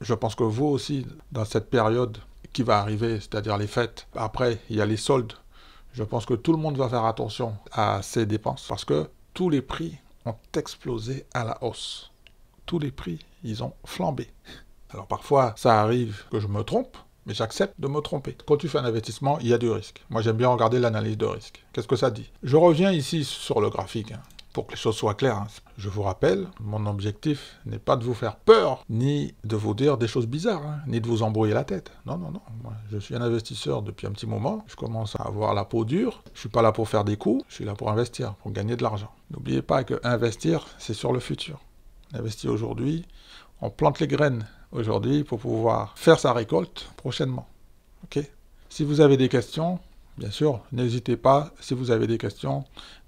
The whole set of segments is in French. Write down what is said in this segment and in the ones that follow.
Je pense que vous aussi, dans cette période qui va arriver, c'est-à-dire les fêtes, après il y a les soldes, je pense que tout le monde va faire attention à ses dépenses parce que tous les prix ont explosé à la hausse. Tous les prix, ils ont flambé. Alors parfois, ça arrive que je me trompe, mais j'accepte de me tromper. Quand tu fais un investissement, il y a du risque. Moi, j'aime bien regarder l'analyse de risque. Qu'est-ce que ça dit? Je reviens ici sur le graphique, pour que les choses soient claires. Je vous rappelle, mon objectif n'est pas de vous faire peur, ni de vous dire des choses bizarres, ni de vous embrouiller la tête. Non, non, non. Moi, je suis un investisseur depuis un petit moment. Je commence à avoir la peau dure. Je ne suis pas là pour faire des coups. Je suis là pour investir, pour gagner de l'argent. N'oubliez pas que investir, c'est sur le futur. Investir aujourd'hui, on plante les graines aujourd'hui pour pouvoir faire sa récolte prochainement. Ok? Si vous avez des questions, bien sûr, n'hésitez pas. Si vous avez des questions,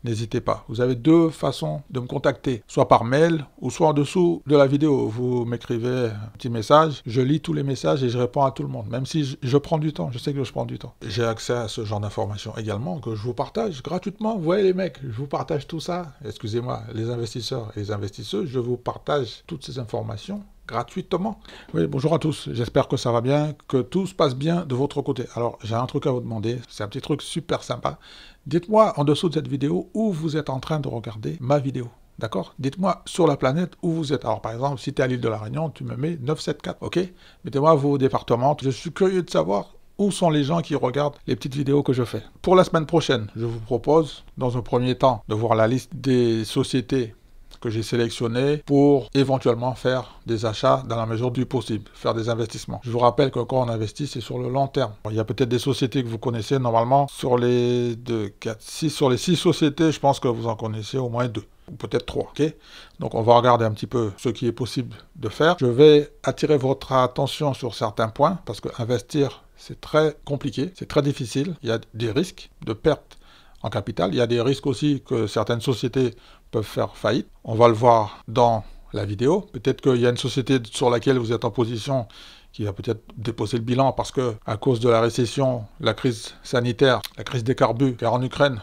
n'hésitez pas. Vous avez deux façons de me contacter, soit par mail ou soit en dessous de la vidéo. Vous m'écrivez un petit message, je lis tous les messages et je réponds à tout le monde, même si je prends du temps, je sais que je prends du temps. J'ai accès à ce genre d'informations également que je vous partage gratuitement. Vous voyez les mecs, je vous partage tout ça. Excusez-moi, les investisseurs et les investisseuses, je vous partage toutes ces informations gratuitement. Oui, bonjour à tous, j'espère que ça va bien, que tout se passe bien de votre côté. Alors, j'ai un truc à vous demander, c'est un petit truc super sympa. Dites-moi en dessous de cette vidéo où vous êtes en train de regarder ma vidéo. D'accord? Dites-moi sur la planète où vous êtes. Alors, par exemple, si tu es à l'île de la Réunion, tu me mets 974, ok? Mettez-moi vos départements. Je suis curieux de savoir où sont les gens qui regardent les petites vidéos que je fais. Pour la semaine prochaine, je vous propose, dans un premier temps, de voir la liste des sociétés que j'ai sélectionné pour éventuellement faire des achats dans la mesure du possible, faire des investissements. Je vous rappelle que quand on investit, c'est sur le long terme. Il y a peut-être des sociétés que vous connaissez normalement. Sur les 2, 4, 6, sur les 6 sociétés, je pense que vous en connaissez au moins 2. Ou peut-être 3, ok? Donc on va regarder un petit peu ce qui est possible de faire. Je vais attirer votre attention sur certains points, parce que investir, c'est très compliqué, c'est très difficile. Il y a des risques de perte en capital. Il y a des risques aussi que certaines sociétés peuvent faire faillite. On va le voir dans la vidéo. Peut-être qu'il y a une société sur laquelle vous êtes en position qui va peut-être déposer le bilan parce que à cause de la récession, la crise sanitaire, la crise des carburants en Ukraine,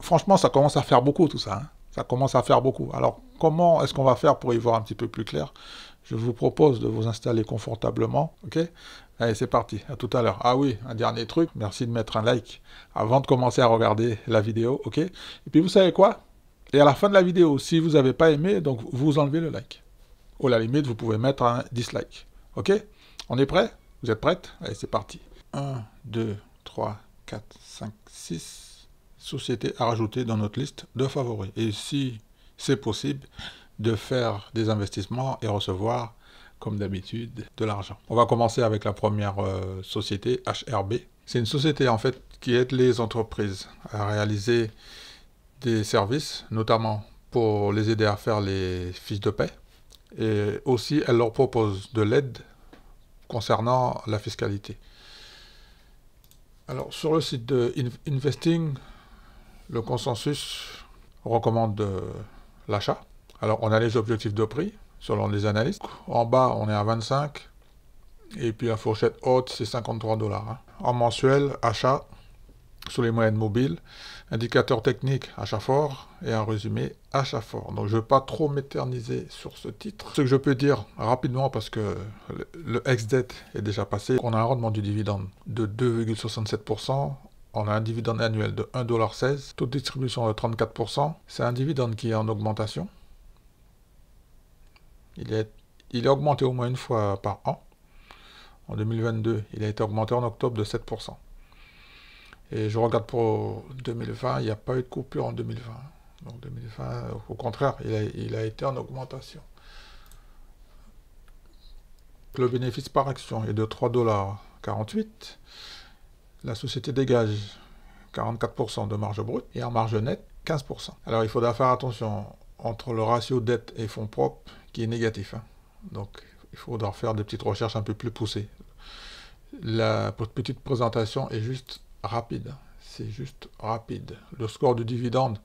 franchement, ça commence à faire beaucoup tout ça. Ça commence à faire beaucoup. Alors, comment est-ce qu'on va faire pour y voir un petit peu plus clair? Je vous propose de vous installer confortablement, ok? Allez, c'est parti, à tout à l'heure. Ah oui, un dernier truc, merci de mettre un like avant de commencer à regarder la vidéo, ok? Et puis vous savez quoi? Et à la fin de la vidéo, si vous n'avez pas aimé, donc vous enlevez le like. Ou à la limite, vous pouvez mettre un dislike, ok? On est prêt? Vous êtes prêtes? Allez, c'est parti. 1, 2, 3, 4, 5, 6 sociétés à rajouter dans notre liste de favoris. Et si c'est possible, de faire des investissements et recevoir, comme d'habitude, de l'argent. On va commencer avec la première société, HRB. C'est une société, en fait, qui aide les entreprises à réaliser des services, notamment pour les aider à faire les fiches de paie. Et aussi, elle leur propose de l'aide concernant la fiscalité. Alors, sur le site de Investing, le consensus recommande l'achat. Alors, on a les objectifs de prix, selon les analystes. En bas, on est à 25. Et puis, la fourchette haute, c'est 53 $. En mensuel, achat sur les moyennes mobiles, indicateur technique, achat fort, et un résumé, achat fort. Donc, je ne vais pas trop m'éterniser sur ce titre. Ce que je peux dire rapidement, parce que le ex-date est déjà passé, on a un rendement du dividende de 2,67%. On a un dividende annuel de 1,16 $, taux de distribution de 34%. C'est un dividende qui est en augmentation. Il est augmenté au moins une fois par an. En 2022, il a été augmenté en octobre de 7%. Et je regarde pour 2020, il n'y a pas eu de coupure en 2020. Donc 2020, au contraire, il a été en augmentation. Le bénéfice par action est de 3,48 $. La société dégage 44% de marge brute et en marge nette, 15%. Alors il faudra faire attention entre le ratio dette et fonds propres qui est négatif. Donc il faudra faire des petites recherches un peu plus poussées. La petite présentation est juste rapide. C'est juste rapide. Le score du dividende,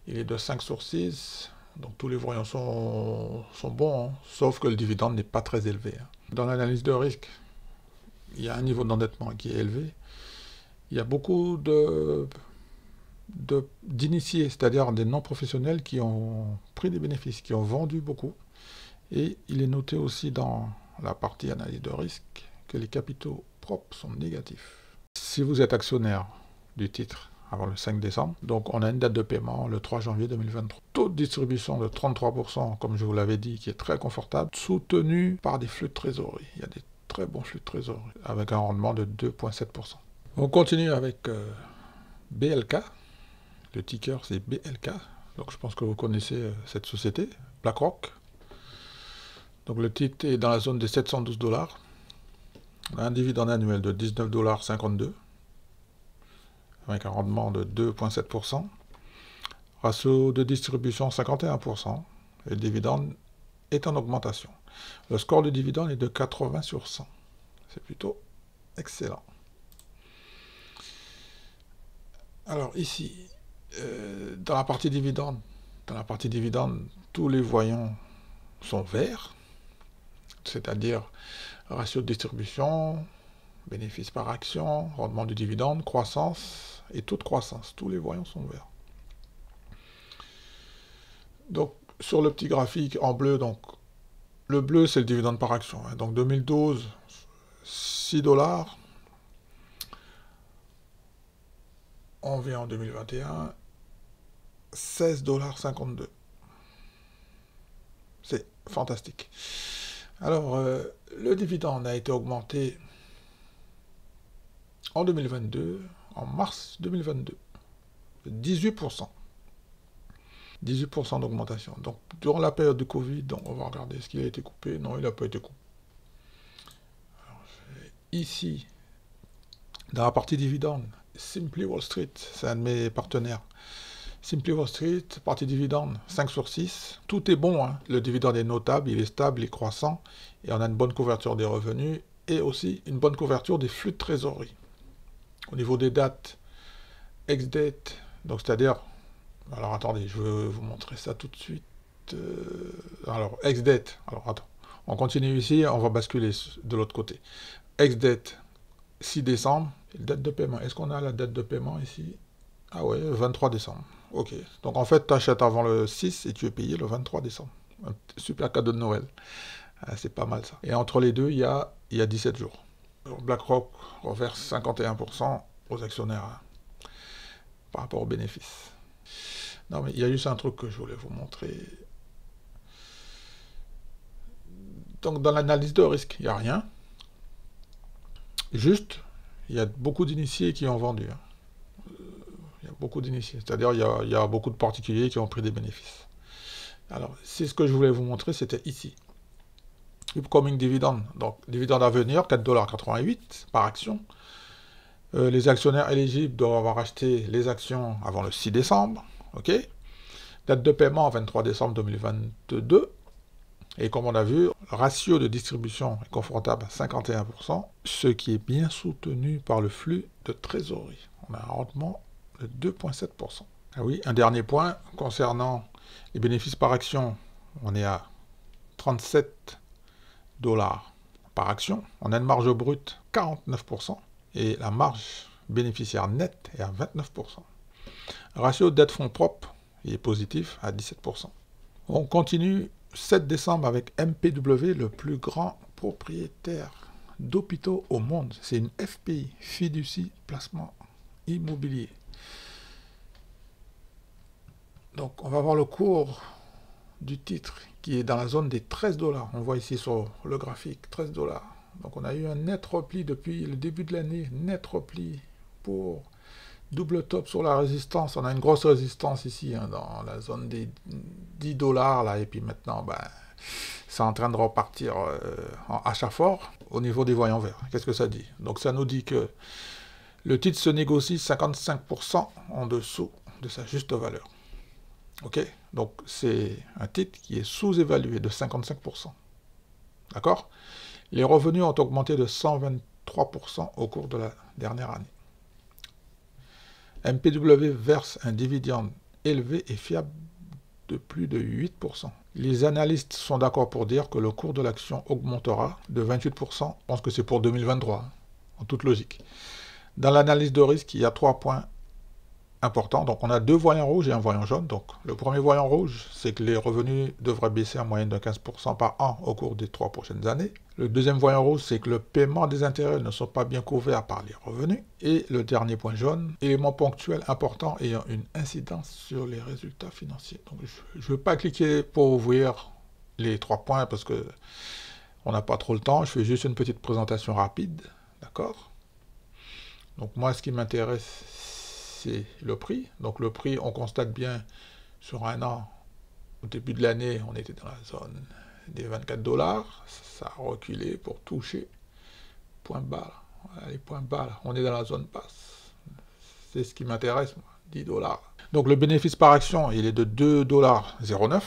il est de 5 sur 6. Donc tous les voyants sont bons, sauf que le dividende n'est pas très élevé. Dans l'analyse de risque, il y a un niveau d'endettement qui est élevé. Il y a beaucoup d'initiés, c'est-à-dire des non-professionnels qui ont pris des bénéfices, qui ont vendu beaucoup. Et il est noté aussi dans la partie analyse de risque, que les capitaux propres sont négatifs. Si vous êtes actionnaire du titre avant le 5 décembre, donc on a une date de paiement le 3 janvier 2023. Taux de distribution de 33%, comme je vous l'avais dit, qui est très confortable, soutenu par des flux de trésorerie. Il y a des très bons flux de trésorerie, avec un rendement de 2,7%. On continue avec BLK. Le ticker, c'est BLK. Donc je pense que vous connaissez cette société, BlackRock. Donc le titre est dans la zone des 712 $. On a un dividende annuel de 19,52 $, avec un rendement de 2,7%. Ratio de distribution 51%. Et le dividende est en augmentation. Le score du dividende est de 80 sur 100. C'est plutôt excellent. Alors ici, dans la partie dividende, tous les voyants sont verts, c'est-à-dire ratio de distribution, bénéfice par action, rendement du dividende, croissance et taux de croissance. Tous les voyants sont verts. Donc sur le petit graphique en bleu, donc le bleu c'est le dividende par action. Donc 2012, 6 $. On vient en 2021, 16,52 $. C'est fantastique. Alors, le dividende a été augmenté en 2022, en mars 2022, de 18%. 18% d'augmentation. Donc, durant la période de Covid, donc, on va regarder ce qu'il a été coupé. Non, il n'a pas été coupé. Alors, ici, dans la partie dividende, Simply Wall Street, c'est un de mes partenaires. Simply Wall Street, partie dividende, 5 sur 6. Tout est bon, hein. Le dividende est notable, il est stable, il est croissant, et on a une bonne couverture des revenus, et aussi une bonne couverture des flux de trésorerie. Au niveau des dates, ex-date, donc c'est-à-dire, alors attendez, je vais vous montrer ça tout de suite. Alors, ex-date, alors attends, on continue ici, on va basculer de l'autre côté. Ex-date, 6 décembre, date de paiement. Est-ce qu'on a la date de paiement ici? Ah ouais, 23 décembre. Ok. Donc en fait, tu achètes avant le 6 et tu es payé le 23 décembre. Un super cadeau de Noël. C'est pas mal ça. Et entre les deux, il y a 17 jours. Alors, BlackRock reverse 51% aux actionnaires, hein, par rapport aux bénéfices. Non mais il y a juste un truc que je voulais vous montrer. Donc dans l'analyse de risque, il n'y a rien. Juste, il y a beaucoup d'initiés qui ont vendu. Hein. Il y a beaucoup d'initiés, c'est-à-dire il y a beaucoup de particuliers qui ont pris des bénéfices. Alors, c'est ce que je voulais vous montrer, c'était ici. Upcoming dividend, donc dividende à venir, 4,88 $ par action. Les actionnaires éligibles doivent avoir acheté les actions avant le 6 décembre. Ok. Date de paiement, 23 décembre 2022. Et comme on a vu, le ratio de distribution est confortable à 51%, ce qui est bien soutenu par le flux de trésorerie. On a un rendement de 2,7%. Ah oui, un dernier point concernant les bénéfices par action. On est à 37 $ par action. On a une marge brute 49% et la marge bénéficiaire nette est à 29%. Le ratio dette fonds propres est positif à 17%. On continue 7 décembre avec MPW, le plus grand propriétaire d'hôpitaux au monde. C'est une FPI, fiducie placement immobilier. Donc on va voir le cours du titre qui est dans la zone des 13 $. On voit ici sur le graphique 13 $. Donc on a eu un net repli depuis le début de l'année, net repli pour double top sur la résistance. On a une grosse résistance ici, hein, dans la zone des 10 $, là, et puis maintenant, ben, c'est en train de repartir en achat fort au niveau des voyants verts. Qu'est-ce que ça dit? Donc ça nous dit que le titre se négocie 55% en dessous de sa juste valeur. Ok? Donc c'est un titre qui est sous-évalué de 55%. D'accord? Les revenus ont augmenté de 123% au cours de la dernière année. MPW verse un dividende élevé et fiable de plus de 8%. Les analystes sont d'accord pour dire que le cours de l'action augmentera de 28%. Je pense que c'est pour 2023, hein, en toute logique. Dans l'analyse de risque, il y a 3 points important. Donc on a deux voyants rouges et un voyant jaune. Donc le premier voyant rouge, c'est que les revenus devraient baisser en moyenne de 15% par an au cours des 3 prochaines années. Le deuxième voyant rouge, c'est que le paiement des intérêts ne sont pas bien couverts par les revenus. Et le dernier point jaune, élément ponctuel important ayant une incidence sur les résultats financiers. Donc je ne vais pas cliquer pour ouvrir les 3 points parce que on n'a pas trop le temps. Je fais juste une petite présentation rapide. D'accord? Donc moi, ce qui m'intéresse, c'est le prix. Donc le prix, on constate bien sur un an, au début de l'année, on était dans la zone des 24 $. Ça a reculé pour toucher point bas. Voilà, les points bas, là. On est dans la zone basse. C'est ce qui m'intéresse, 10 $. Donc le bénéfice par action, il est de 2,09 $.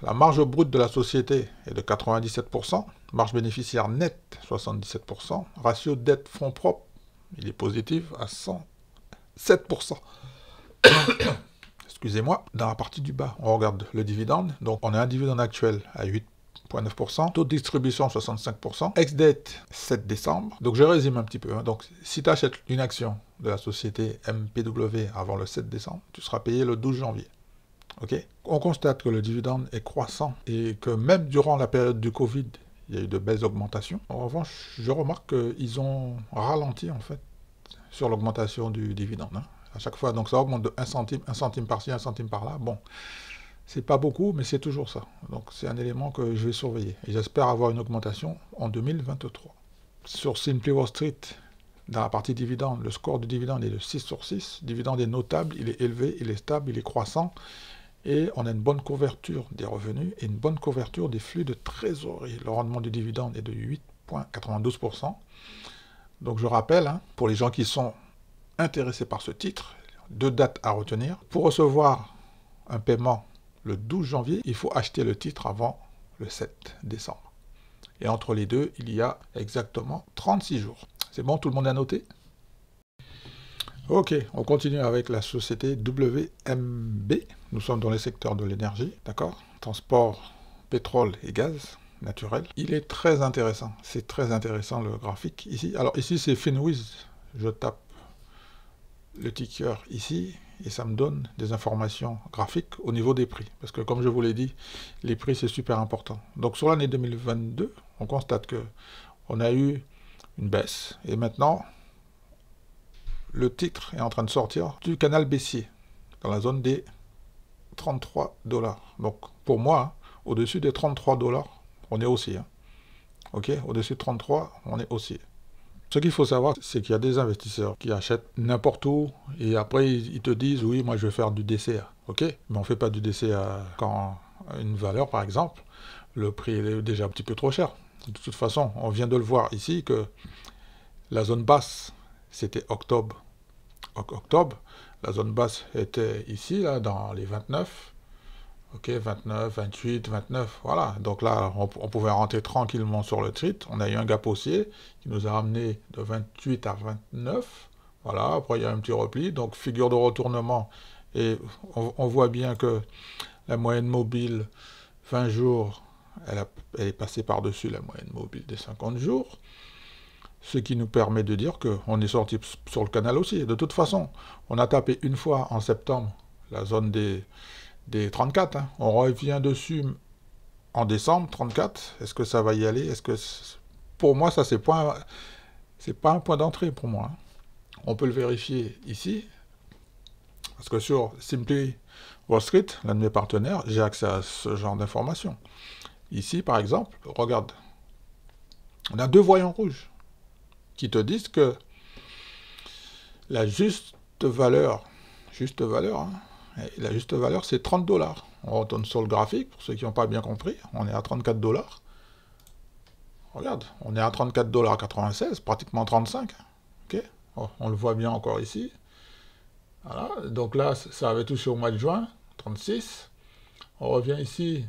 La marge brute de la société est de 97%. Marge bénéficiaire nette, 77%. Ratio dette-fonds propres, il est positif à 107%. Excusez-moi. Dans la partie du bas, on regarde le dividende. Donc on a un dividende actuel à 8,9%. Taux de distribution 65%. Ex-dette 7 décembre. Donc je résume un petit peu. Donc si tu achètes une action de la société MPW avant le 7 décembre, tu seras payé le 12 janvier. Ok. On constate que le dividende est croissant et que même durant la période du Covid, il y a eu de belles augmentations. En revanche, je remarque qu'ils ont ralenti en fait sur l'augmentation du dividende. À chaque fois, donc ça augmente de 1 centime par-ci, 1 centime par-là. Bon, c'est pas beaucoup, mais c'est toujours ça. Donc c'est un élément que je vais surveiller. Et j'espère avoir une augmentation en 2023. Sur Simply Wall Street, dans la partie dividende, le score du dividende est de 6 sur 6. Le dividende est notable, il est élevé, il est stable, il est croissant. Et on a une bonne couverture des revenus et une bonne couverture des flux de trésorerie. Le rendement du dividende est de 8,92%. Donc je rappelle, pour les gens qui sont intéressés par ce titre, 2 dates à retenir. Pour recevoir un paiement le 12 janvier, il faut acheter le titre avant le 7 décembre. Et entre les deux, il y a exactement 36 jours. C'est bon, tout le monde a noté? Ok, on continue avec la société WMB. Nous sommes dans le secteur de l'énergie, d'accord? Transport, pétrole et gaz naturel. Il est très intéressant. C'est très intéressant le graphique ici. Alors ici, c'est Finwiz. Je tape le ticker ici et ça me donne des informations graphiques au niveau des prix. Parce que comme je vous l'ai dit, les prix, c'est super important. Donc sur l'année 2022, on constate que on a eu une baisse et maintenant, le titre est en train de sortir du canal baissier, dans la zone des 33 $. Donc, pour moi, au-dessus des 33 $, on est haussier. Ok, au-dessus de 33, on est haussier. Ce qu'il faut savoir, c'est qu'il y a des investisseurs qui achètent n'importe où, et après, ils te disent, oui, moi, je vais faire du DCA. Ok, mais on ne fait pas du DCA quand une valeur, par exemple, le prix est déjà un petit peu trop cher. De toute façon, on vient de le voir ici, que la zone basse, c'était octobre. La zone basse était ici, là, dans les 29. Ok, 29, 28, 29, voilà. Donc là, on pouvait rentrer tranquillement sur le titre. On a eu un gap haussier qui nous a ramené de 28 à 29. Voilà, après il y a un petit repli. Donc figure de retournement. Et on voit bien que la moyenne mobile 20 jours, elle est passée par-dessus la moyenne mobile des 50 jours. Ce qui nous permet de dire qu'on est sorti sur le canal aussi. De toute façon, on a tapé une fois en septembre la zone des 34. On revient dessus en décembre, 34. Est-ce que ça va y aller? Est-ce que pour moi, ça, c'est pas un point d'entrée pour moi. On peut le vérifier ici. Parce que sur Simply Wall Street, l'un de mes partenaires, j'ai accès à ce genre d'informations. Ici, par exemple, regarde. On a 2 voyants rouges qui te disent que la juste valeur, la juste valeur, c'est 30 $. On retourne sur le graphique, pour ceux qui n'ont pas bien compris, on est à 34 $. Regarde, on est à 34,96 $, pratiquement 35. Ok, on le voit bien encore ici. Voilà, donc là, ça avait touché au mois de juin, 36. On revient ici,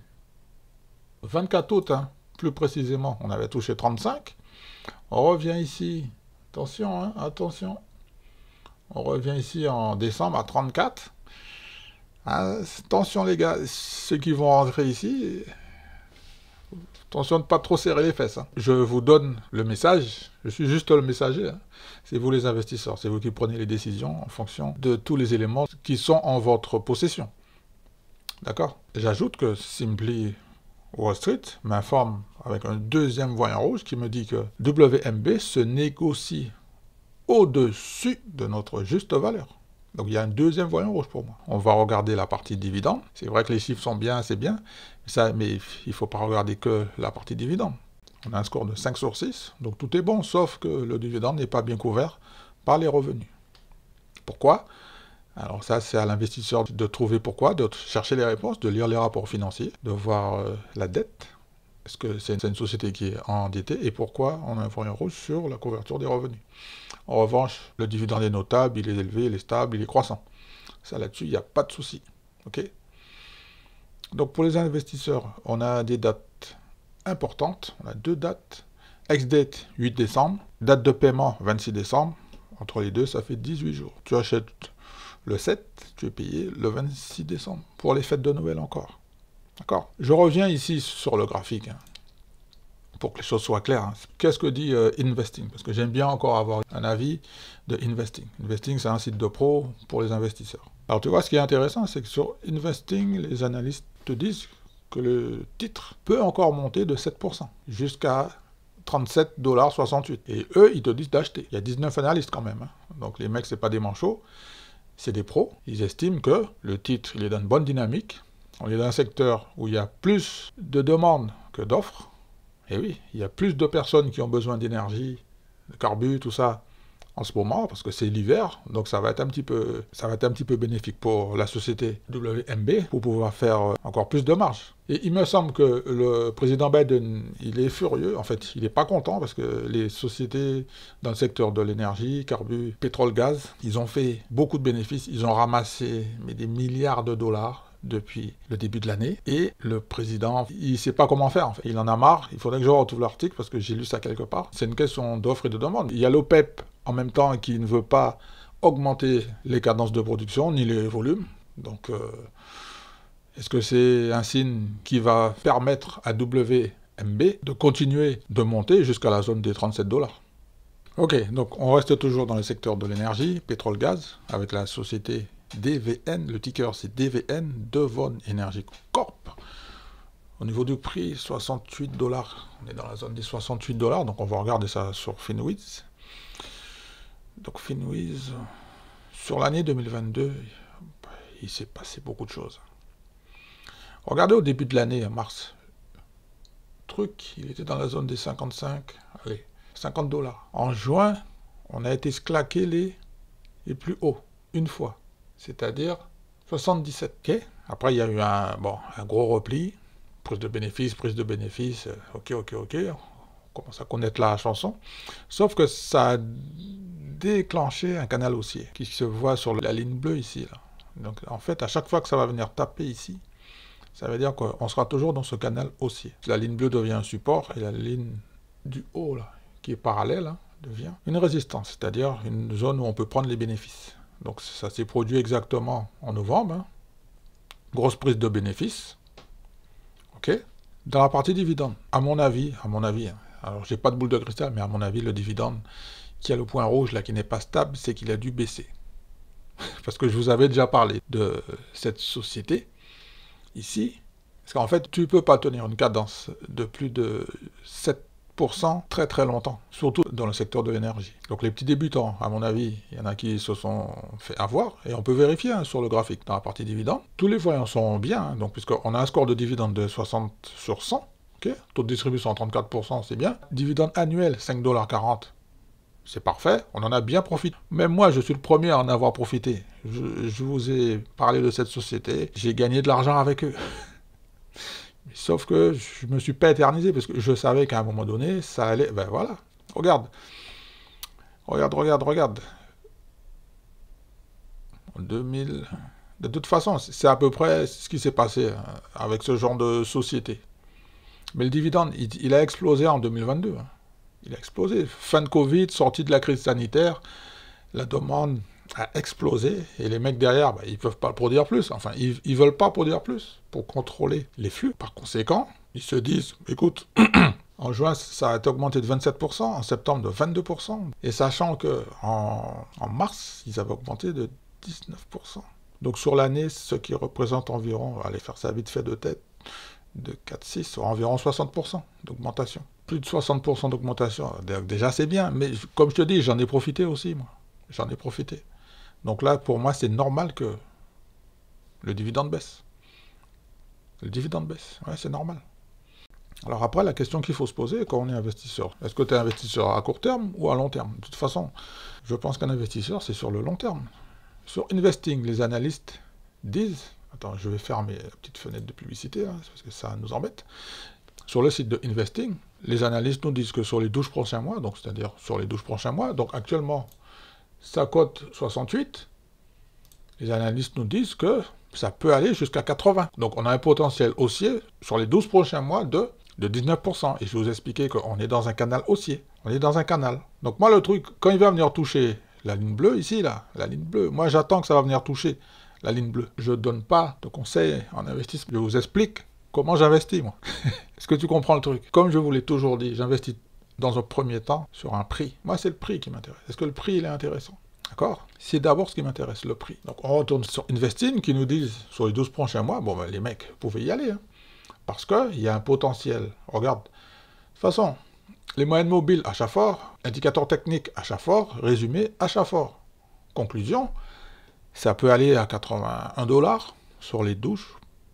24 août, plus précisément, on avait touché 35. On revient ici, attention, attention. On revient ici en décembre à 34. Attention les gars, ceux qui vont rentrer ici, Attention de ne pas trop serrer les fesses. Hein. Je vous donne le message, je suis juste le messager. Hein. C'est vous les investisseurs, c'est vous qui prenez les décisions en fonction de tous les éléments qui sont en votre possession. D'accord? J'ajoute que Simply Wall Street m'informe avec un deuxième voyant rouge qui me dit que WMB se négocie au-dessus de notre juste valeur. Donc il y a un deuxième voyant rouge pour moi. On va regarder la partie dividende. C'est vrai que les chiffres sont bien, c'est bien, mais il ne faut pas regarder que la partie dividende. On a un score de 5 sur 6, donc tout est bon, sauf que le dividende n'est pas bien couvert par les revenus. Pourquoi? Alors ça, c'est à l'investisseur de trouver pourquoi, de chercher les réponses, de lire les rapports financiers, de voir la dette. Est-ce que c'est une société qui est endettée et pourquoi on a un voyant rouge sur la couverture des revenus? En revanche, le dividende est notable, il est élevé, il est stable, il est croissant. Ça, là-dessus, il n'y a pas de souci. OK? Donc, pour les investisseurs, on a des dates importantes. On a 2 dates. Ex-date, 8 décembre. Date de paiement, 26 décembre. Entre les deux, ça fait 18 jours. Tu achètes le 7, tu es payé le 26 décembre. Pour les fêtes de Noël encore. D'accord? Je reviens ici sur le graphique. Hein. Pour que les choses soient claires. Hein. Qu'est-ce que dit Investing? Parce que j'aime bien encore avoir un avis de Investing. Investing, c'est un site de pro pour les investisseurs. Alors tu vois, ce qui est intéressant, c'est que sur Investing, les analystes te disent que le titre peut encore monter de 7%, jusqu'à 37,68 $. Et eux, ils te disent d'acheter. Il y a 19 analystes quand même. Hein. Donc les mecs, c'est pas des manchots, c'est des pros. Ils estiment que le titre, il est dans une bonne dynamique. On est dans un secteur où il y a plus de demandes que d'offres. Et oui, il y a plus de personnes qui ont besoin d'énergie, de carburant, tout ça, en ce moment, parce que c'est l'hiver, donc ça va être un petit peu bénéfique pour la société WMB, pour pouvoir faire encore plus de marge. Et il me semble que le président Biden, il est furieux, en fait, il n'est pas content, parce que les sociétés dans le secteur de l'énergie, carburant, pétrole, gaz, ils ont fait beaucoup de bénéfices, ils ont ramassé des milliards de dollars, depuis le début de l'année, et le président, il ne sait pas comment faire, en fait. Il en a marre, il faudrait que je retrouve l'article, parce que j'ai lu ça quelque part. C'est une question d'offre et de demande. Il y a l'OPEP, en même temps, qui ne veut pas augmenter les cadences de production, ni les volumes. Donc, est-ce que c'est un signe qui va permettre à WMB de continuer de monter jusqu'à la zone des 37 $? Ok, donc on reste toujours dans le secteur de l'énergie, pétrole-gaz, avec la société DVN, le ticker c'est DVN, Devon Energy Corp. Au niveau du prix, 68 $. On est dans la zone des 68 $, donc on va regarder ça sur Finwiz. Donc Finwiz, sur l'année 2022, il s'est passé beaucoup de choses. Regardez au début de l'année, en mars, il était dans la zone des 55, allez, 50 $. En juin, on a été claqué les plus hauts, une fois. C'est-à-dire 77. Okay. Après, il y a eu un gros repli, prise de bénéfices, ok, on commence à connaître la chanson. Sauf que ça a déclenché un canal haussier, qui se voit sur la ligne bleue ici. Là. Donc en fait, à chaque fois que ça va venir taper ici, ça veut dire qu'on sera toujours dans ce canal haussier. La ligne bleue devient un support, et la ligne du haut, là, qui est parallèle, hein, devient une résistance, c'est-à-dire une zone où on peut prendre les bénéfices. Donc ça s'est produit exactement en novembre. Hein. Grosse prise de bénéfices. Ok. Dans la partie dividende, à mon avis, hein, alors j'ai pas de boule de cristal, mais à mon avis, le dividende qui a le point rouge là qui n'est pas stable, c'est qu'il a dû baisser. Parce que je vous avais déjà parlé de cette société ici. Parce qu'en fait, tu ne peux pas tenir une cadence de plus de 7% très très longtemps, surtout dans le secteur de l'énergie. Donc les petits débutants, à mon avis, il y en a qui se sont fait avoir, et on peut vérifier hein, sur le graphique, dans la partie dividende. Tous les voyants sont bien, hein, donc puisqu'on a un score de dividende de 60 sur 100, okay, taux de distribution 34%, c'est bien. Dividende annuel, 5,40 $, c'est parfait, on en a bien profité. Même moi, je suis le premier à en avoir profité. Je vous ai parlé de cette société, j'ai gagné de l'argent avec eux. Sauf que je me suis pas éternisé, parce que je savais qu'à un moment donné, ça allait... Ben voilà, regarde. En 2000... De toute façon, c'est à peu près ce qui s'est passé avec ce genre de société. Mais le dividende, il a explosé en 2022. Hein. Il a explosé. Fin de Covid, sortie de la crise sanitaire, la demande a explosé, et les mecs derrière, ils peuvent pas produire plus. Enfin, ils veulent pas produire plus pour contrôler les flux. Par conséquent, Ils se disent, écoute, en juin, ça a été augmenté de 27%, en septembre de 22%, et sachant que en mars, ils avaient augmenté de 19%. Donc sur l'année, ce qui représente environ, allez faire ça vite fait de tête, de 4-6, environ 60% d'augmentation. Plus de 60% d'augmentation, déjà c'est bien, mais comme je te dis, j'en ai profité aussi, moi. J'en ai profité. Donc là, pour moi, c'est normal que le dividende baisse. Le dividende baisse, ouais, c'est normal. Alors après, la question qu'il faut se poser quand on est investisseur, est-ce que tu es investisseur à court terme ou à long terme? De toute façon, je pense qu'un investisseur, c'est sur le long terme. Sur Investing, les analystes disent, attends, je vais fermer la petite fenêtre de publicité, hein, parce que ça nous embête. Sur le site de Investing, les analystes nous disent que sur les 12 prochains mois, donc c'est-à-dire sur les 12 prochains mois, donc actuellement, ça cote 68, les analystes nous disent que ça peut aller jusqu'à 80. Donc on a un potentiel haussier sur les 12 prochains mois de 19%. Et je vais vous expliquer qu'on est dans un canal haussier. On est dans un canal. Donc moi, le truc, quand il va venir toucher la ligne bleue, ici, là, la ligne bleue, moi j'attends que ça va venir toucher la ligne bleue. Je ne donne pas de conseils en investissement. Je vous explique comment j'investis, moi. Est-ce que tu comprends le truc? Comme je vous l'ai toujours dit, j'investis dans un premier temps sur un prix. Moi, c'est le prix qui m'intéresse. Est-ce que le prix, il est intéressant? D'accord? C'est d'abord ce qui m'intéresse, le prix. Donc on retourne sur Investing qui nous disent, sur les 12 prochains mois, bon, ben, les mecs, vous pouvez y aller, hein, parce qu'il y a un potentiel. Regarde, de toute façon, les moyennes mobiles, achat fort, indicateur technique, achat fort, résumé, achat fort. Conclusion, ça peut aller à 81 $ sur les 12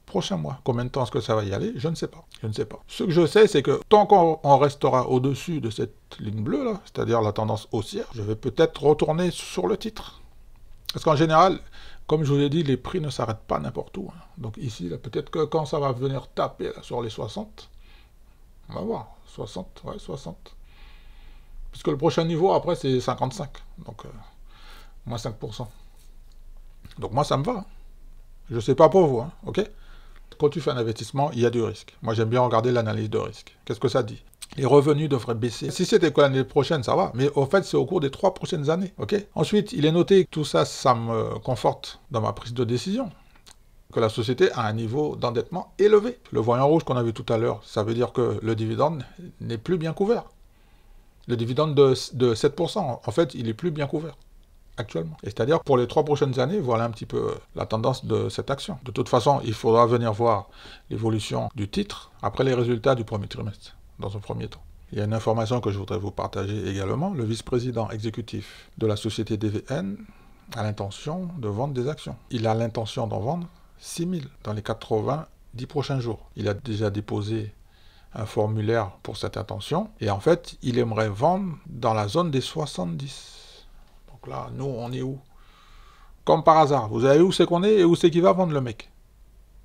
prochains mois. Combien de temps est-ce que ça va y aller? Je ne sais pas. Je ne sais pas. Ce que je sais, c'est que tant qu'on restera au-dessus de cette ligne bleue, là, c'est-à-dire la tendance haussière, je vais peut-être retourner sur le titre. Parce qu'en général, comme je vous l'ai dit, les prix ne s'arrêtent pas n'importe où. Hein. Donc ici, peut-être que quand ça va venir taper là, sur les 60, on va voir. 60, ouais, 60. Puisque le prochain niveau, après, c'est 55. Donc, moins 5%. Donc moi, ça me va. Je ne sais pas pour vous, hein, ok? Quand tu fais un investissement, il y a du risque. Moi, j'aime bien regarder l'analyse de risque. Qu'est-ce que ça dit? Les revenus devraient baisser. Si c'était que l'année prochaine, ça va. Mais au fait, c'est au cours des 3 prochaines années. Ok. Ensuite, il est noté que tout ça, ça me conforte dans ma prise de décision. Que la société a un niveau d'endettement élevé. Le voyant rouge qu'on a vu tout à l'heure, ça veut dire que le dividende n'est plus bien couvert. Le dividende de 7%, en fait, il est plus bien couvert. Actuellement. Et c'est-à-dire pour les 3 prochaines années, voilà un petit peu la tendance de cette action. De toute façon, il faudra venir voir l'évolution du titre après les résultats du premier trimestre, dans un premier temps. Il y a une information que je voudrais vous partager également. Le vice-président exécutif de la société DVN a l'intention de vendre des actions. Il a l'intention d'en vendre 6 000 dans les 90 prochains jours. Il a déjà déposé un formulaire pour cette intention. Et en fait, il aimerait vendre dans la zone des 70. Là, nous, on est où? Comme par hasard. Vous savez où c'est qu'on est et où c'est qu'il va vendre le mec.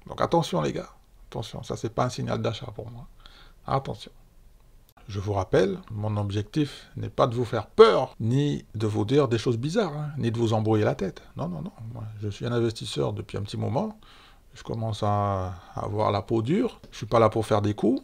Donc attention les gars. Attention, ça c'est pas un signal d'achat pour moi. Attention. Je vous rappelle, mon objectif n'est pas de vous faire peur, ni de vous dire des choses bizarres, hein, ni de vous embrouiller la tête. Non, non, non. Moi, je suis un investisseur depuis un petit moment. Je commence à avoir la peau dure. Je suis pas là pour faire des coups.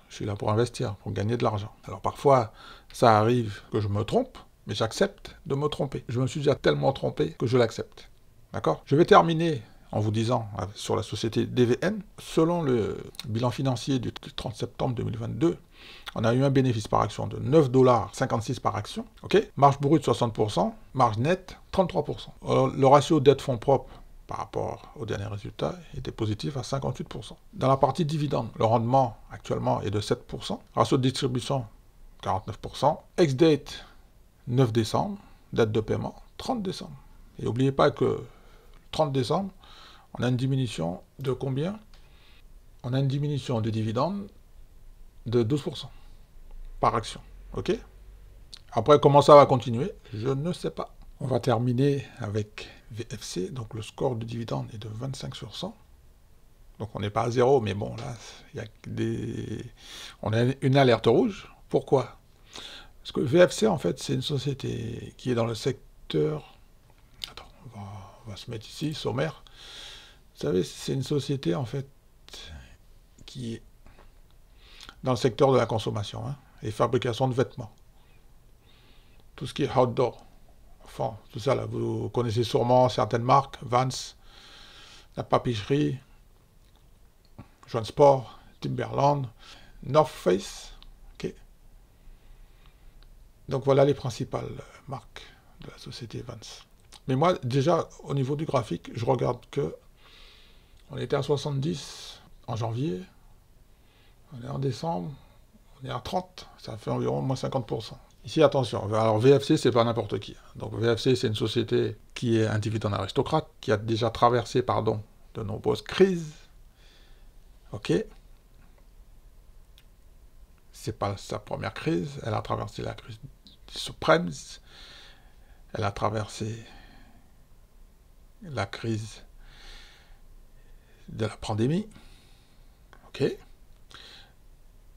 Je suis là pour investir, pour gagner de l'argent. Alors parfois, ça arrive que je me trompe. Mais j'accepte de me tromper. Je me suis déjà tellement trompé que je l'accepte. D'accord? Je vais terminer en vous disant sur la société DVN, selon le bilan financier du 30 septembre 2022, on a eu un bénéfice par action de 9,56 $ par action. Ok? Marge brute 60%, marge nette 33%. Alors, le ratio dette-fonds propres par rapport au dernier résultat était positif à 58%. Dans la partie dividende, le rendement actuellement est de 7%. Ratio de distribution 49%. Ex-date 9 décembre, date de paiement, 30 décembre. Et n'oubliez pas que le 30 décembre, on a une diminution de combien? On a une diminution de dividendes de 12% par action. Ok? Après, comment ça va continuer? Je ne sais pas. On va terminer avec VFC. Donc le score de dividende est de 25 sur 100. Donc on n'est pas à 0, mais bon, là, il y a on a une alerte rouge. Pourquoi? Parce que VFC, en fait, c'est une société qui est dans le secteur... Attends, on va se mettre ici, sommaire. Vous savez, c'est une société, en fait, qui est dans le secteur de la consommation, hein, et fabrication de vêtements. Tout ce qui est outdoor. Enfin, tout ça, là, vous connaissez sûrement certaines marques, Vans, la papeterie, Joint Sport, Timberland, North Face. Ok. Donc voilà les principales marques de la société Vans. Mais moi, déjà, au niveau du graphique, je regarde que on était à 70 en janvier, on est en décembre, on est à 30, ça fait environ moins 50%. Ici, attention, alors VFC, c'est pas n'importe qui. Donc VFC, c'est une société qui est un dividende aristocrate, qui a déjà traversé, de nombreuses crises. Ok. C'est pas sa première crise, elle a traversé la crise des subprimes, elle a traversé la crise de la pandémie. Ok.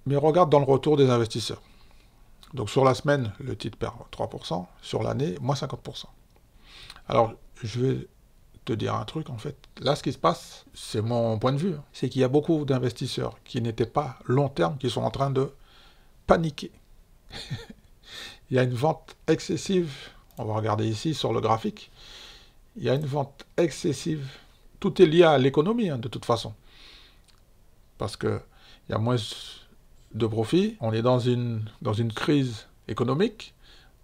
Mais regarde dans le retour des investisseurs. Donc sur la semaine, le titre perd 3%, sur l'année, moins 50%. Alors, je vais te dire un truc, en fait. Là, ce qui se passe, c'est mon point de vue, c'est qu'il y a beaucoup d'investisseurs qui n'étaient pas long terme, qui sont en train de paniquer. Il y a une vente excessive, on va regarder ici sur le graphique, il y a une vente excessive. Tout est lié à l'économie, de toute façon. Parce qu'il y a moins de profit, on est dans une crise économique,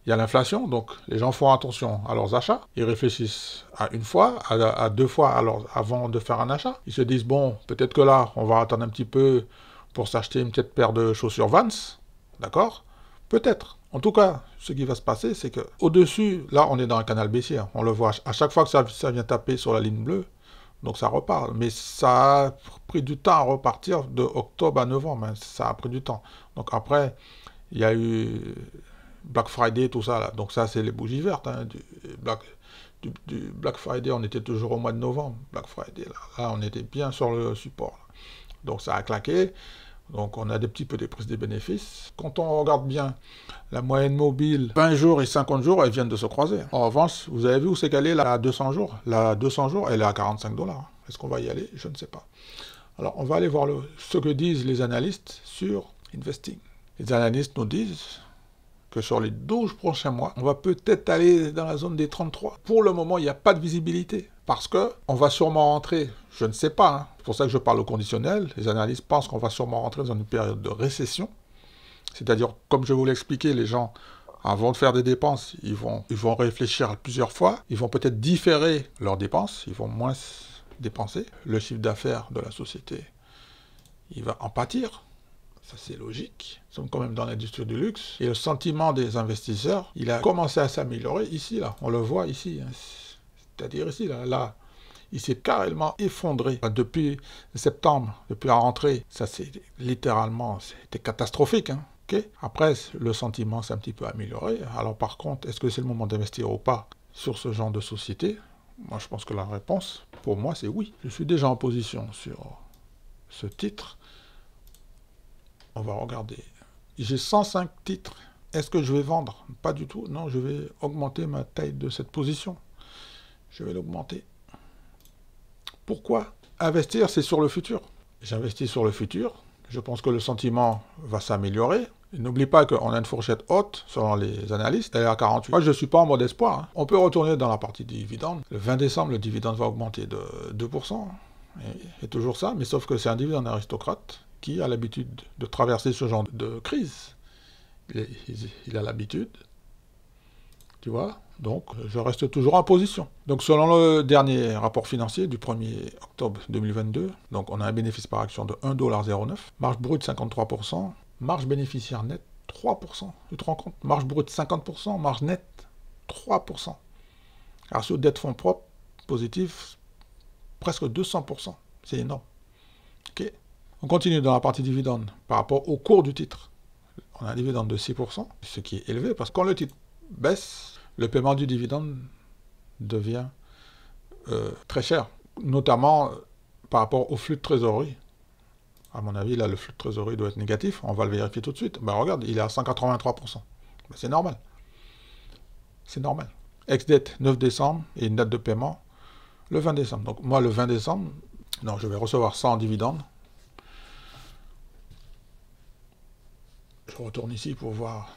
il y a l'inflation, donc les gens font attention à leurs achats, ils réfléchissent à une fois, à deux fois avant de faire un achat. Ils se disent, bon, peut-être que là, on va attendre un petit peu pour s'acheter une petite paire de chaussures Vans, d'accord? Peut-être. En tout cas, ce qui va se passer, c'est que au-dessus, là, on est dans un canal baissier, on le voit, à chaque fois que ça vient taper sur la ligne bleue, donc ça repart. Mais ça a pris du temps à repartir de octobre à novembre, hein. Ça a pris du temps. Donc après, il y a eu Black Friday, tout ça, là. Donc ça, c'est les bougies vertes, hein, du Black Friday, on était toujours au mois de novembre. Black Friday, là on était bien sur le support. Là. Donc ça a claqué. Donc on a des petits peu des prises des bénéfices. Quand on regarde bien la moyenne mobile, 20 jours et 50 jours, elles viennent de se croiser. En revanche, vous avez vu où c'est qu'elle est, là, à 200 jours? La 200 jours, elle est à 45 $. Est-ce qu'on va y aller? Je ne sais pas. Alors on va aller voir ce que disent les analystes sur Investing. Les analystes nous disent que sur les 12 prochains mois, on va peut-être aller dans la zone des 33. Pour le moment, il n'y a pas de visibilité. Parce que on va sûrement rentrer, je ne sais pas, hein, c'est pour ça que je parle au conditionnel, les analystes pensent qu'on va sûrement rentrer dans une période de récession. C'est-à-dire, comme je vous l'ai expliqué, les gens, avant de faire des dépenses, ils vont réfléchir plusieurs fois, ils vont peut-être différer leurs dépenses, ils vont moins dépenser. Le chiffre d'affaires de la société, il va en pâtir. Ça, c'est logique. Nous sommes quand même dans l'industrie du luxe. Et le sentiment des investisseurs, il a commencé à s'améliorer ici, là. On le voit ici. Hein. C'est-à-dire ici, là. Il s'est carrément effondré. Depuis septembre, depuis la rentrée, ça c'est littéralement, c'était catastrophique. Hein. Okay. Après, le sentiment s'est un petit peu amélioré. Alors par contre, est-ce que c'est le moment d'investir ou pas sur ce genre de société? Moi, je pense que la réponse, pour moi, c'est oui. Je suis déjà en position sur ce titre. On va regarder. J'ai 105 titres. Est-ce que je vais vendre? Pas du tout. Non, je vais augmenter ma taille de cette position. Je vais l'augmenter. Pourquoi? Investir, c'est sur le futur. J'investis sur le futur. Je pense que le sentiment va s'améliorer. N'oublie pas qu'on a une fourchette haute, selon les analystes, elle est à 48. Moi, je ne suis pas en mode espoir. Hein. On peut retourner dans la partie dividende. Le 20 décembre, le dividende va augmenter de 2%. Et toujours ça, mais sauf que c'est un dividende aristocrate qui a l'habitude de traverser ce genre de crise. Il a l'habitude, tu vois, donc je reste toujours en position. Donc selon le dernier rapport financier du 1er octobre 2022, donc on a un bénéfice par action de 1,09$, marge brute 53%, marge bénéficiaire nette 3%, tu te rends compte? Marge brute 50%, marge nette 3%. Ratio dette fonds propres positif presque 200%, c'est énorme. Ok. On continue dans la partie dividende par rapport au cours du titre. On a un dividende de 6%, ce qui est élevé parce que quand le titre baisse, le paiement du dividende devient très cher, notamment par rapport au flux de trésorerie. À mon avis, là, le flux de trésorerie doit être négatif. On va le vérifier tout de suite. Ben, regarde, il est à 183%. Ben, c'est normal. C'est normal. Ex-dette, 9 décembre, et une date de paiement, le 20 décembre. Donc moi, le 20 décembre, non, je vais recevoir ça en dividende. Je retourne ici pour voir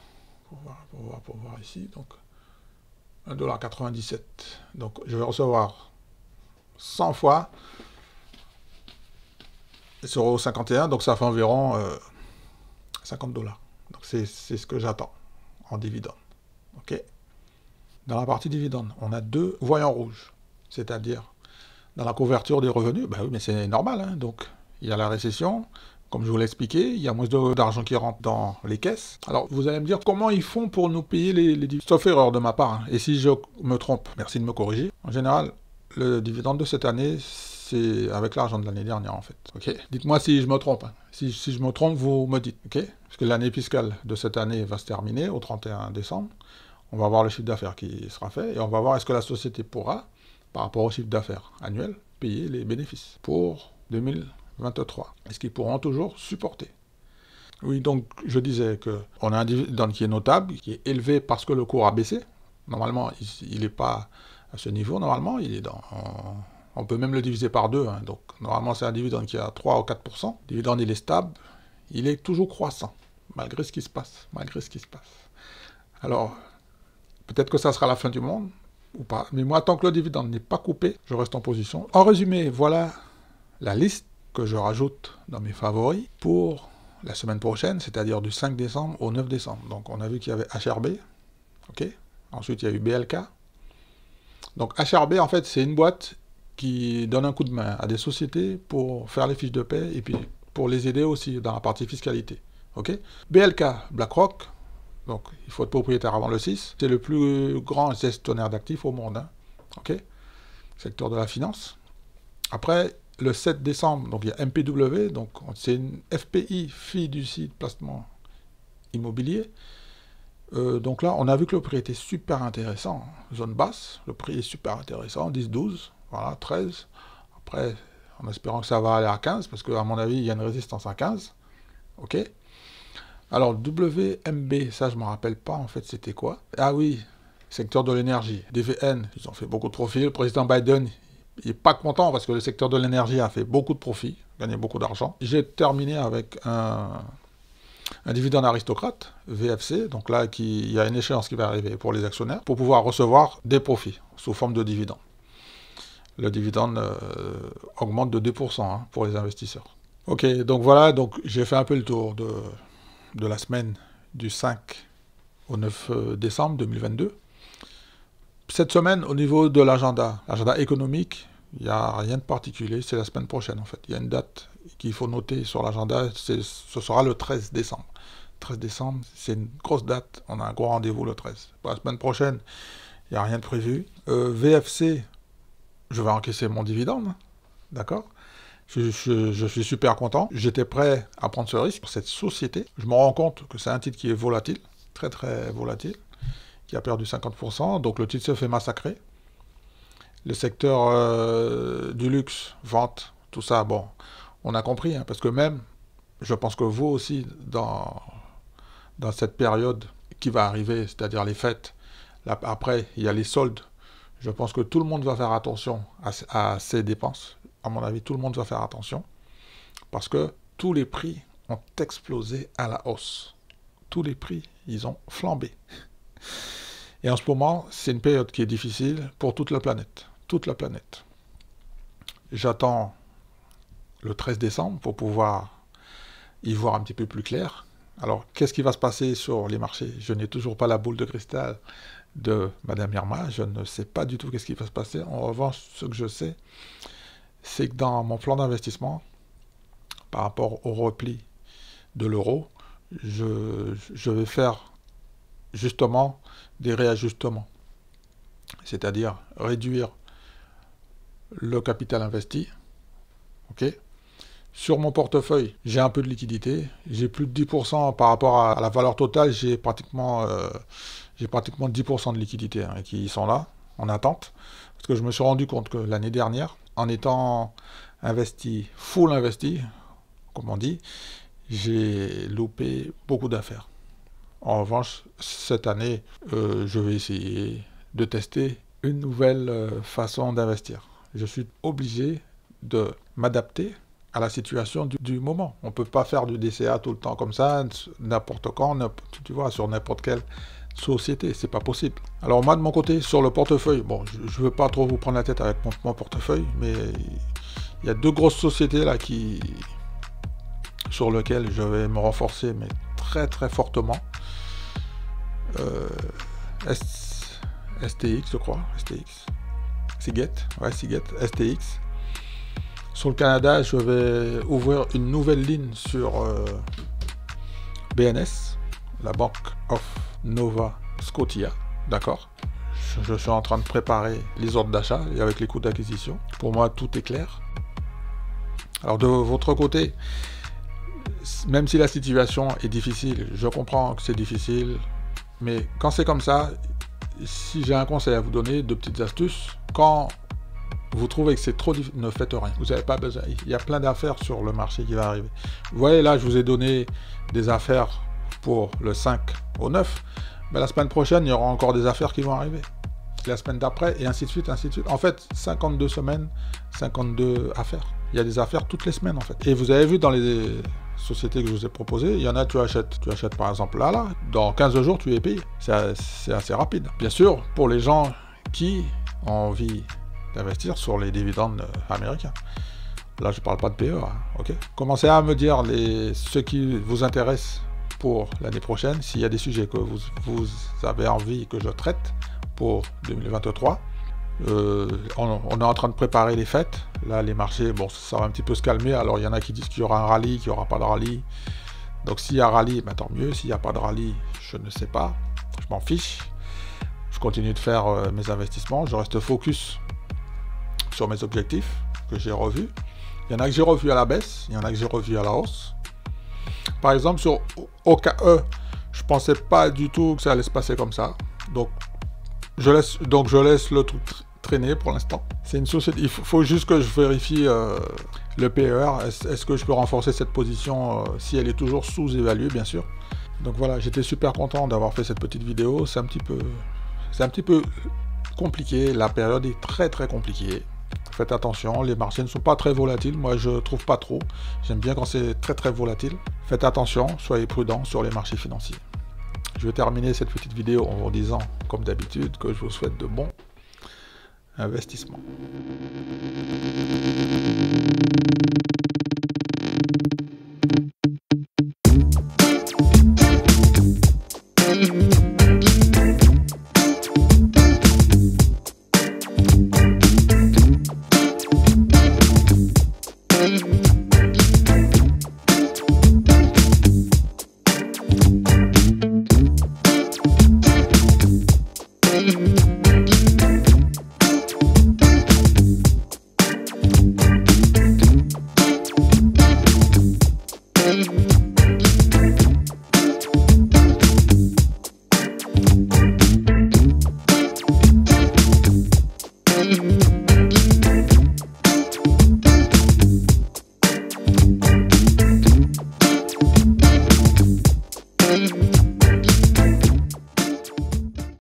ici. Donc, 1,97$. Donc, je vais recevoir 100 fois 0,51, donc ça fait environ 50 $. Donc c'est ce que j'attends en dividende. Ok. Dans la partie dividende, on a deux voyants rouges, c'est-à-dire dans la couverture des revenus, ben oui, mais c'est normal, hein. Donc il y a la récession, comme je vous l'ai expliqué, il y a moins d'argent qui rentre dans les caisses. Alors vous allez me dire comment ils font pour nous payer les dividendes. Sauf erreur de ma part, hein. Et si je me trompe, merci de me corriger. En général, le dividende de cette année, c'est avec l'argent de l'année dernière en fait. Ok. Dites-moi si je me trompe, hein. Si je me trompe, vous me dites. Ok. Parce que l'année fiscale de cette année va se terminer au 31 décembre. On va voir le chiffre d'affaires qui sera fait et on va voir est-ce que la société pourra, par rapport au chiffre d'affaires annuel, payer les bénéfices pour 2023. Est-ce qu'ils pourront toujours supporter? Oui, donc je disais qu'on a un dividende qui est notable, qui est élevé parce que le cours a baissé. Normalement, il n'est pas à ce niveau, normalement, il est dans... On peut même le diviser par 2, hein. Donc normalement c'est un dividende qui est à 3 ou 4%. Le dividende il est stable, il est toujours croissant, malgré ce qui se passe, Alors, peut-être que ça sera la fin du monde, ou pas. Mais moi, tant que le dividende n'est pas coupé, je reste en position. En résumé, voilà la liste que je rajoute dans mes favoris pour la semaine prochaine, c'est-à-dire du 5 décembre au 9 décembre. Donc on a vu qu'il y avait HRB, ok. Ensuite il y a eu BLK. Donc HRB, en fait, c'est une boîte qui donne un coup de main à des sociétés pour faire les fiches de paie et puis pour les aider aussi dans la partie fiscalité, ok. BLK, BlackRock. Donc, il faut être propriétaire avant le 6. C'est le plus grand gestionnaire d'actifs au monde. Hein. OK. Secteur de la finance. Après, le 7 décembre, donc il y a MPW. Donc, c'est une FPI, fiducie de placement immobilier. Donc là, on a vu que le prix était super intéressant. Zone basse, le prix est super intéressant. 10, 12, voilà, 13. Après, en espérant que ça va aller à 15, parce qu'à mon avis, il y a une résistance à 15. OK. Alors, WMB, ça je ne me rappelle pas en fait c'était quoi. Ah oui, secteur de l'énergie. DVN, ils ont fait beaucoup de profits. Le président Biden, il n'est pas content parce que le secteur de l'énergie a fait beaucoup de profits, gagné beaucoup d'argent. J'ai terminé avec un dividende aristocrate, VFC. Donc là, il y a une échéance qui va arriver pour les actionnaires pour pouvoir recevoir des profits sous forme de dividende. Le dividende augmente de 2% hein, pour les investisseurs. Ok, donc voilà, donc j'ai fait un peu le tour de la semaine du 5 au 9 décembre 2022. Cette semaine, au niveau de l'agenda économique, il n'y a rien de particulier, c'est la semaine prochaine en fait. Il y a une date qu'il faut noter sur l'agenda, ce sera le 13 décembre. 13 décembre, c'est une grosse date, on a un gros rendez-vous le 13. Pour la semaine prochaine, il n'y a rien de prévu. VFC, je vais encaisser mon dividende, d'accord ? Je suis super content. J'étais prêt à prendre ce risque pour cette société. Je me rends compte que c'est un titre qui est volatile, très très volatile, qui a perdu 50%. Donc le titre se fait massacrer. Le secteur du luxe, vente, tout ça, bon, on a compris. Hein, parce que même, je pense que vous aussi, dans cette période qui va arriver, c'est-à-dire les fêtes, là, après, il y a les soldes. Je pense que tout le monde va faire attention à ses dépenses. À mon avis, tout le monde va faire attention parce que tous les prix ont explosé à la hausse. Tous les prix, ils ont flambé. Et en ce moment, c'est une période qui est difficile pour toute la planète. Toute la planète. J'attends le 13 décembre pour pouvoir y voir un petit peu plus clair. Alors, qu'est-ce qui va se passer sur les marchés? Je n'ai toujours pas la boule de cristal de Madame Irma. Je ne sais pas du tout qu'est-ce qui va se passer. En revanche, ce que je sais, c'est que dans mon plan d'investissement, par rapport au repli de l'euro, je vais faire justement des réajustements. C'est-à-dire réduire le capital investi. Ok. Sur mon portefeuille, j'ai un peu de liquidité. J'ai plus de 10% par rapport à la valeur totale. J'ai pratiquement 10% de liquidité hein, qui sont là, en attente. Parce que je me suis rendu compte que l'année dernière, en étant full investi, comme on dit, j'ai loupé beaucoup d'affaires. En revanche, cette année, je vais essayer de tester une nouvelle façon d'investir. Je suis obligé de m'adapter à la situation du moment. On ne peut pas faire du DCA tout le temps comme ça, n'importe quand, tu vois, sur n'importe quelle société, c'est pas possible. Alors moi de mon côté, sur le portefeuille, bon, je ne veux pas trop vous prendre la tête avec mon portefeuille, mais il y a deux grosses sociétés là qui sur lequel je vais me renforcer, mais très très fortement. STX, je crois. STX. Seagate. Ouais, Seagate. STX. Sur le Canada, je vais ouvrir une nouvelle ligne sur BNS, la Bank of Nova Scotia. D'accord. Je suis en train de préparer les ordres d'achat et avec les coûts d'acquisition. Pour moi, tout est clair. Alors de votre côté, même si la situation est difficile, je comprends que c'est difficile, mais quand c'est comme ça, si j'ai un conseil à vous donner, deux petites astuces, quand vous trouvez que c'est trop difficile, ne faites rien. Vous n'avez pas besoin. Il y a plein d'affaires sur le marché qui va arriver. Vous voyez, là, je vous ai donné des affaires pour le 5 au 9, mais la semaine prochaine, il y aura encore des affaires qui vont arriver. La semaine d'après, et ainsi de suite, ainsi de suite. En fait, 52 semaines, 52 affaires. Il y a des affaires toutes les semaines, en fait. Et vous avez vu dans les sociétés que je vous ai proposées, il y en a, tu achètes par exemple là, dans 15 jours, tu es payé. C'est assez rapide. Bien sûr, pour les gens qui ont envie d'investir sur les dividendes américains. Là, je ne parle pas de PE, hein, ok. Commencez à me dire ce qui vous intéresse pour l'année prochaine, s'il y a des sujets que vous avez envie que je traite pour 2023. On est en train de préparer les fêtes. Là, les marchés, bon, ça va un petit peu se calmer. Alors, il y en a qui disent qu'il y aura un rallye, qu'il n'y aura pas de rallye. Donc, s'il y a un rallye, ben, tant mieux. S'il n'y a pas de rallye, je ne sais pas. Je m'en fiche. Je continue de faire mes investissements. Je reste focus sur mes objectifs que j'ai revus. Il y en a que j'ai revus à la baisse. Il y en a que j'ai revus à la hausse. Par exemple, sur OKE, je ne pensais pas du tout que ça allait se passer comme ça. Donc, je laisse le truc traîner pour l'instant. C'est une société. Il faut juste que je vérifie le PER. Est-ce que je peux renforcer cette position si elle est toujours sous-évaluée, bien sûr. Donc voilà, j'étais super content d'avoir fait cette petite vidéo. C'est un petit peu compliqué. La période est très très compliquée. Faites attention, les marchés ne sont pas très volatiles. Moi, je trouve pas trop. J'aime bien quand c'est très très volatile. Faites attention, soyez prudents sur les marchés financiers. Je vais terminer cette petite vidéo en vous disant, comme d'habitude, que je vous souhaite de bons investissements.